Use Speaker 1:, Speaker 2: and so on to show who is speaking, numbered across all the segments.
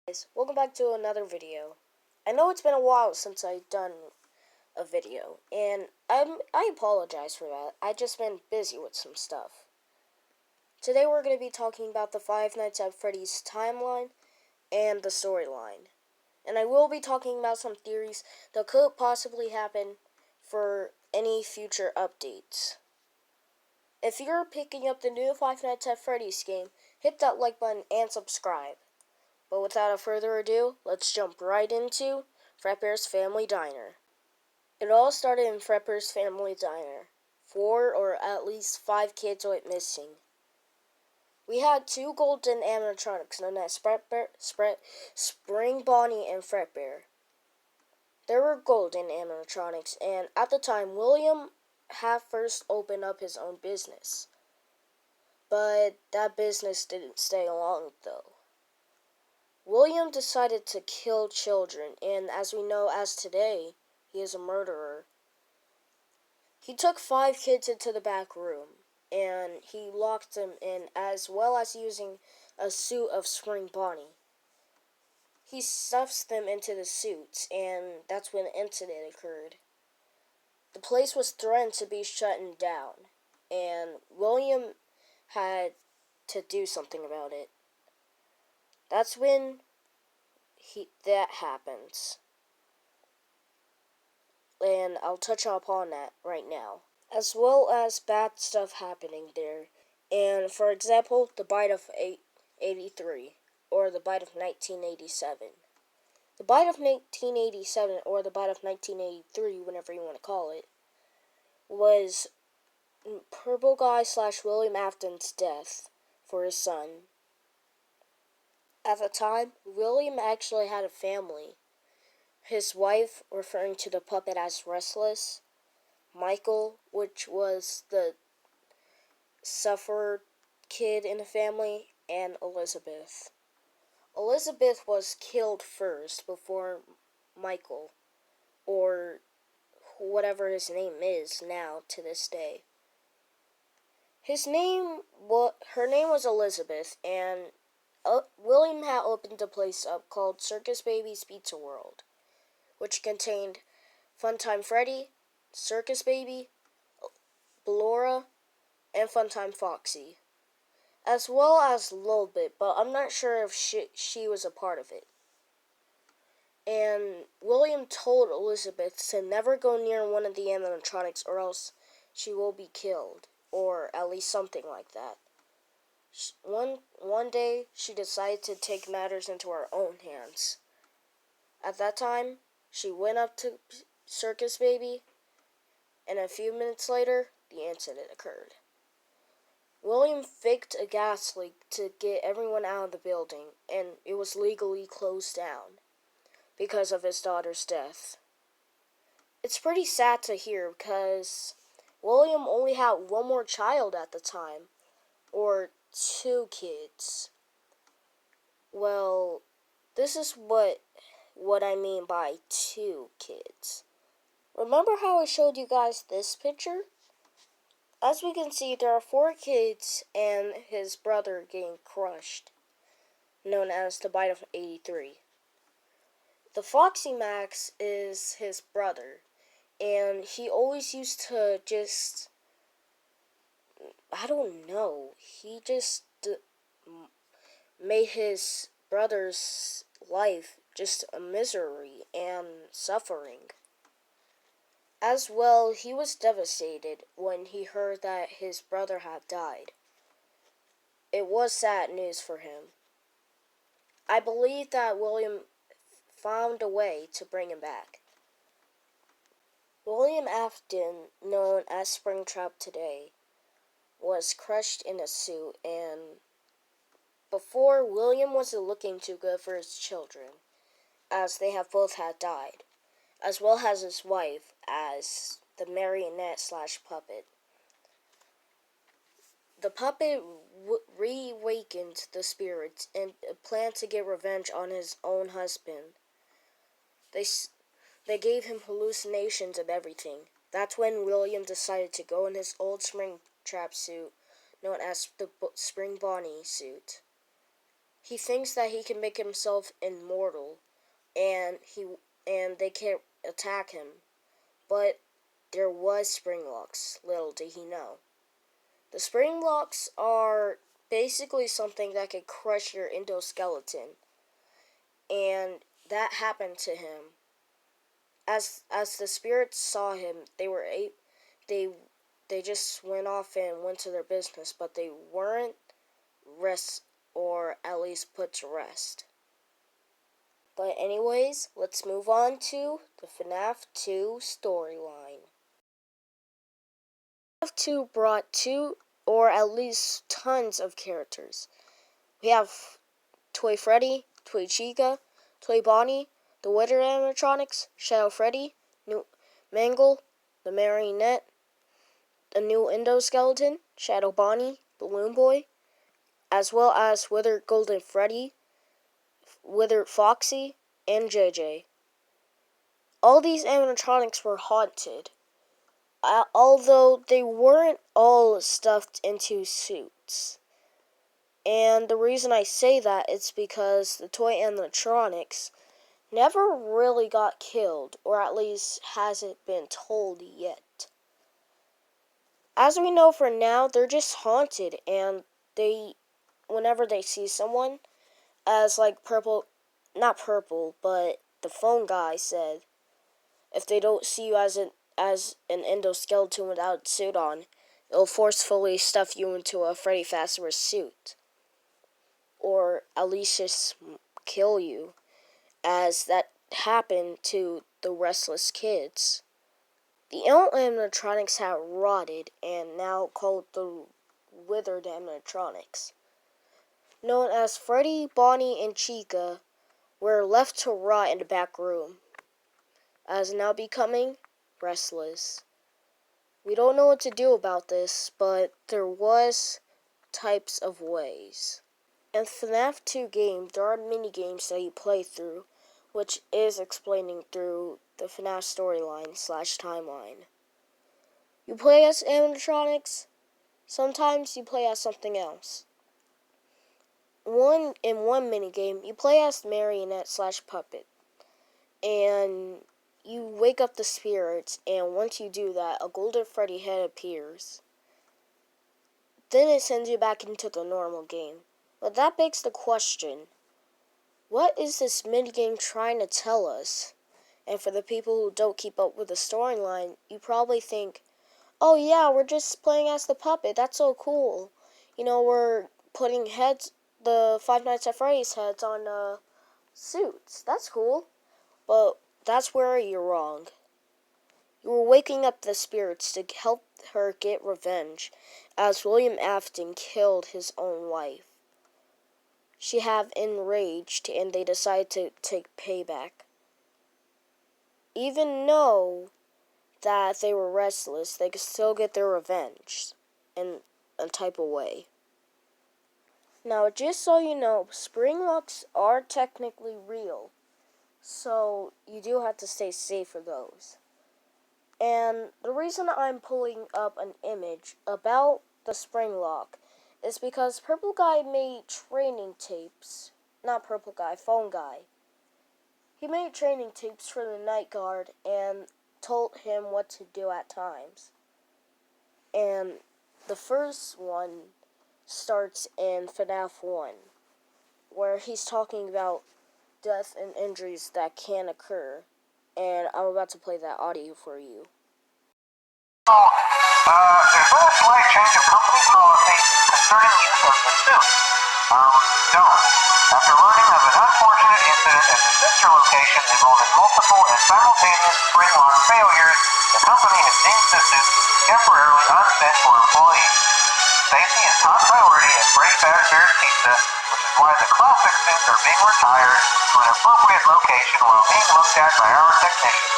Speaker 1: Guys, welcome back to another video. I know it's been a while since I've done a video, and I apologize for that. I just been busy with some stuff. Today we're going to be talking about the Five Nights at Freddy's timeline and the storyline. And I will be talking about some theories that could possibly happen for any future updates. If you're picking up the new Five Nights at Freddy's game, hit that like button and subscribe. But without further ado, let's jump right into Fredbear's Family Diner. It all started in Fredbear's Family Diner. 4 or at least 5 kids went missing. We had 2 golden animatronics known as Spring Bonnie and Fredbear. They were golden animatronics, and at the time, William had first opened up his own business. But that business didn't stay long, though. William decided to kill children, and as we know as today, he is a murderer. He took 5 kids into the back room, and he locked them in, as well as using a suit of Spring Bonnie. He stuffs them into the suits, and that's when the incident occurred. The place was threatened to be shut down, and William had to do something about it. That's when that happens. And I'll touch upon that right now. As well as bad stuff happening there. And for example, the bite of 83, or the bite of 1987. The bite of 1987, or the bite of 1983, whatever you want to call it, was Purple Guy / William Afton's death for his son. At the time, William actually had a family. His wife, referring to the puppet as Restless, Michael, which was the sufferer kid in the family, and Elizabeth. Elizabeth was killed first before Michael, or whatever his name is now to this day. Her name was Elizabeth, and William had opened a place up called Circus Baby's Pizza World, which contained Funtime Freddy, Circus Baby, Ballora, and Funtime Foxy, as well as Lil Bit, but I'm not sure if she was a part of it. And William told Elizabeth to never go near one of the animatronics or else she will be killed, or at least something like that. One day, she decided to take matters into her own hands. At that time, she went up to Circus Baby, and a few minutes later, the incident occurred. William faked a gas leak to get everyone out of the building, and it was legally closed down because of his daughter's death. It's pretty sad to hear because William only had one more child at the time, or 2 kids. Well, this is what I mean by 2 kids. Remember how I showed you guys this picture? As we can see, there are 4 kids and his brother getting crushed, known as the bite of 83. The Foxy Max is his brother, and he always used to just, I don't know, he just made his brother's life just a misery and suffering. As well, he was devastated when he heard that his brother had died. It was sad news for him. I believe that William found a way to bring him back. William Afton, known as Springtrap today, was crushed in a suit, and before, William wasn't looking too good for his children, as they have both had died, as well as his wife as the marionette / puppet. The puppet reawakened the spirits and planned to get revenge on his own husband. They gave him hallucinations and everything. That's when William decided to go in his old Springtrap suit, known as the Spring Bonnie suit. he thinks that he can make himself immortal, and they can't attack him. But there was spring locks. Little did he know. The spring locks are basically something that could crush your endoskeleton, and that happened to him. As the spirits saw him, they just went off and went to their business, but they weren't rest, or at least put to rest. But anyways, let's move on to the FNAF 2 storyline. FNAF 2 brought two, or at least tons of characters. We have Toy Freddy, Toy Chica, Toy Bonnie, the Wither animatronics, Shadow Freddy, New Mangle, the Marionette, the new endoskeleton, Shadow Bonnie, Balloon Boy, as well as Wither Golden Freddy, Wither Foxy, and JJ. All these animatronics were haunted, although they weren't all stuffed into suits. And the reason I say that is because the toy animatronics never really got killed, or at least hasn't been told yet. As we know for now, they're just haunted, and whenever they see someone, as like not purple, but the phone guy said, if they don't see you as an endoskeleton without a suit on, it'll forcefully stuff you into a Freddy Fazbear suit. Or at least just kill you, as that happened to the Restless Kids. The animatronics had rotted and now called the Withered animatronics. Known as Freddy, Bonnie, and Chica, were left to rot in the back room, as now becoming restless. We don't know what to do about this, but there was types of ways. In FNAF 2 game, there are minigames that you play through, which is explaining through the FNAF storyline/timeline. You play as animatronics, sometimes you play as something else. In one minigame, you play as marionette/puppet, and you wake up the spirits, and once you do that, a golden Freddy head appears. Then it sends you back into the normal game. But that begs the question, what is this minigame trying to tell us? And for the people who don't keep up with the storyline, you probably think, oh yeah, we're just playing as the puppet, that's so cool. You know, we're putting the Five Nights at Freddy's heads on suits, that's cool. But that's where you're wrong. You were waking up the spirits to help her get revenge, as William Afton killed his own wife. She had enraged, and they decided to take payback. Even though that they were restless, they could still get their revenge in a type of way. Now, just so you know, spring locks are technically real, so you do have to stay safe for those. And the reason I'm pulling up an image about the spring lock is because Purple Guy made training tapes. Not Purple Guy, Phone Guy. He made training tapes for the night guard and told him what to do at times. And the first one starts in FNAF 1, where he's talking about death and injuries that can occur. And I'm about to play that audio for you.
Speaker 2: There's been a slight change of company policy concerning use of the suit. Don't. After learning of an unfortunate incident at the sister location involving multiple and simultaneous spring lock failures, the company has deemed the suit temporarily unfit for employees. Safety is top priority at Freddy Fazbear's Pizza, which is why the classic suits are being retired to an appropriate location while being looked at by our technicians.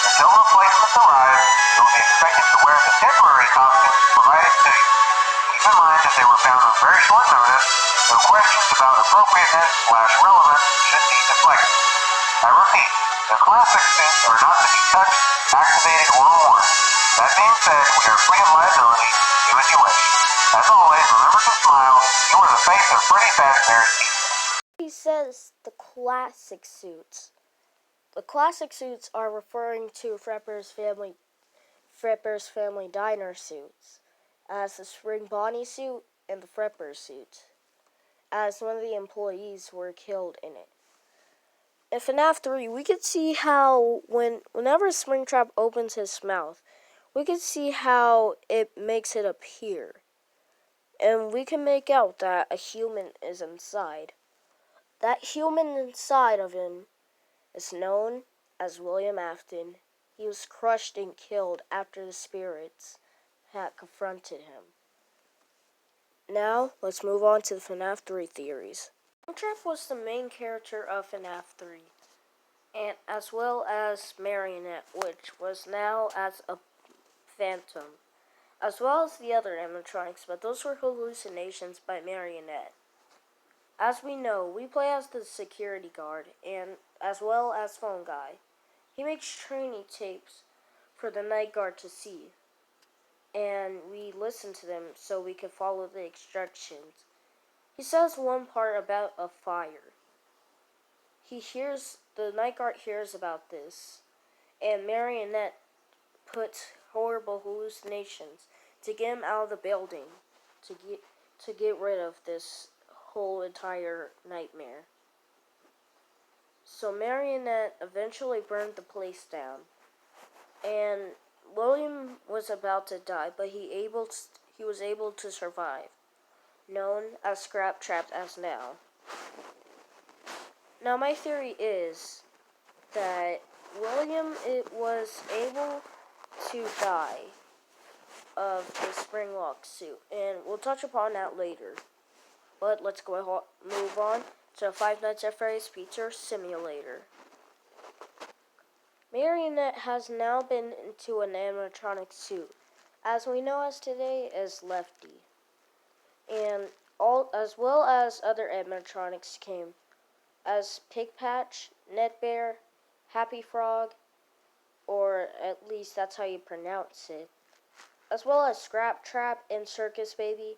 Speaker 2: Until replacements arrive, you'll be expected to wear the temporary costumes provided to you. Keep in mind that they were found on very short notice, so questions about appropriateness/relevance should be deflected. I repeat, the classic suits are not to be touched, activated, or worn. That being said, we are free of liability. Do as you wish. As always, remember to smile. You are the face of Freddy Fazbear's Pizza.
Speaker 1: as the classic suits. The classic suits are referring to Frepper's family diner suits, as the Spring Bonnie suit and the Frepper suit, as one of the employees were killed in it. In FNAF 3, we could see how whenever Springtrap opens his mouth, we could see how it makes it appear. And we can make out that a human is inside. That human inside of him is known as William Afton. He was crushed and killed after the spirits had confronted him. Now, let's move on to the FNAF 3 theories. Springtrap was the main character of FNAF 3, and as well as Marionette, which was now as a phantom, as well as the other animatronics, but those were hallucinations by Marionette. As we know, we play as the security guard, and as well as phone guy. He makes training tapes for the night guard to see, and we listen to them so we can follow the instructions. He says one part about a fire. The night guard hears about this, and Marionette puts horrible hallucinations to get him out of the building, to get rid of this whole entire nightmare. So Marionette eventually burned the place down, and William was about to die, but he was able to survive, known as Springtrap as now. Now my theory is that William was able to die of the spring lock suit, and we'll touch upon that later. But let's move on to Five Nights at Freddy's Pizza Simulator. Marionette has now been into an animatronic suit, as we know as today as Lefty, and as well as other animatronics came, as Pig Patch, Netbear, Happy Frog, or at least that's how you pronounce it, as well as Scrap Trap and Circus Baby,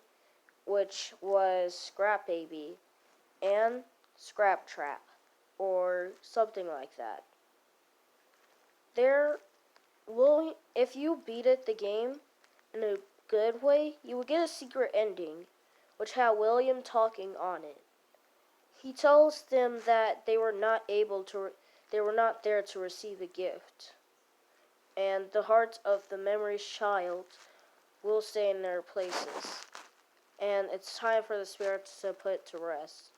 Speaker 1: which was Scrap Baby, and Scrap Trap, or something like that. If you beat the game in a good way, you will get a secret ending, which had William talking on it. He tells them that they were not there to receive a gift, and the hearts of the memory's child will stay in their places, and it's time for the spirits to put to rest,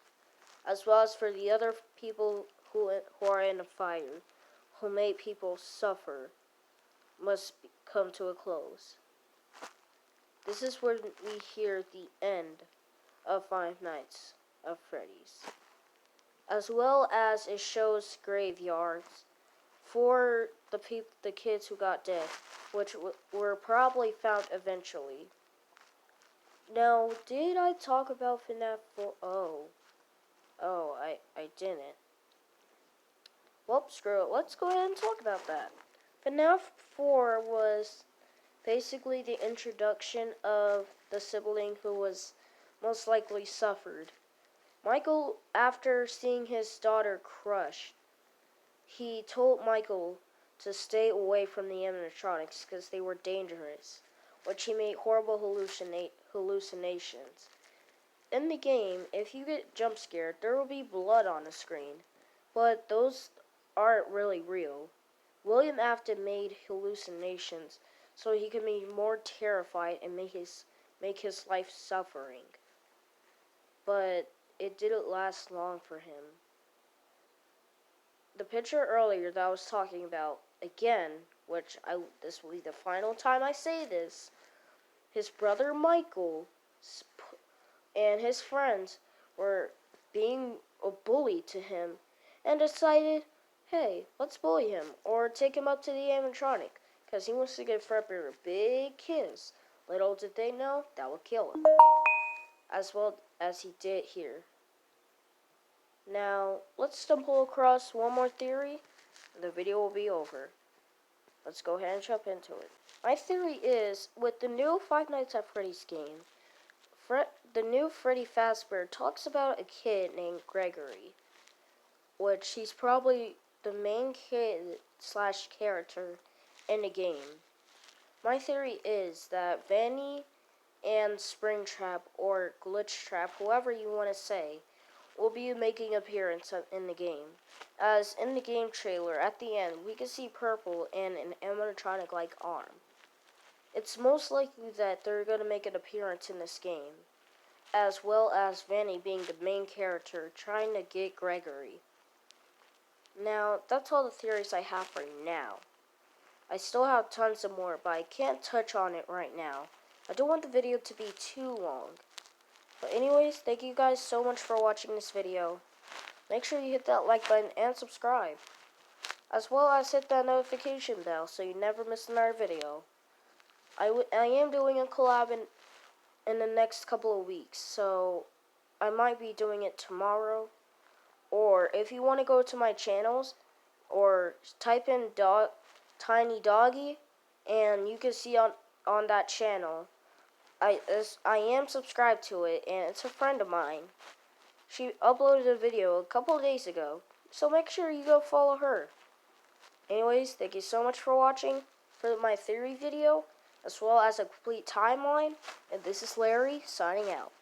Speaker 1: as well as for the other people who are in the fire, who made people suffer, must come to a close. This is where we hear the end of Five Nights of Freddy's, as well as it shows graveyards for the kids who got dead, which were probably found eventually. Now, did I talk about FNAF 4? I didn't. Well, screw it. Let's go ahead and talk about that. FNAF 4 was basically the introduction of the sibling who was most likely suffered. Michael, after seeing his daughter crushed, he told Michael to stay away from the animatronics because they were dangerous, which he made horrible hallucinations. In the game, if you get jump scared, there will be blood on the screen, but those aren't really real. William Afton made hallucinations so he could be more terrified and make his life suffering. But it didn't last long for him. The picture earlier that I was talking about, again, this will be the final time I say this, his brother Michael and his friends were being a bully to him and decided, hey, let's bully him or take him up to the animatronic because he wants to give Frepper a big kiss. Little did they know that would kill him, as well as he did here. Now, let's stumble across one more theory, and the video will be over. Let's go ahead and jump into it. My theory is, with the new Five Nights at Freddy's game, the new Freddy Fazbear talks about a kid named Gregory. which he's probably the main kid slash character in the game. My theory is that Vanny and Springtrap or Glitchtrap, whoever you want to say, will be making an appearance in the game. As in the game trailer, at the end, we can see Purple and an animatronic-like arm. It's most likely that they're going to make an appearance in this game, as well as Vanny being the main character trying to get Gregory. Now, that's all the theories I have for now. I still have tons of more, but I can't touch on it right now. I don't want the video to be too long. But anyways, thank you guys so much for watching this video. Make sure you hit that like button and subscribe, as well as hit that notification bell so you never miss another video. I am doing a collab in the next couple of weeks, so I might be doing it tomorrow. Or if you want to go to my channels, or type in Tiny Doggy, and you can see on that channel. I am subscribed to it, and it's a friend of mine. She uploaded a video a couple of days ago, so make sure you go follow her. Anyways, thank you so much for watching for my theory video, as well as a complete timeline, and this is Larry, signing out.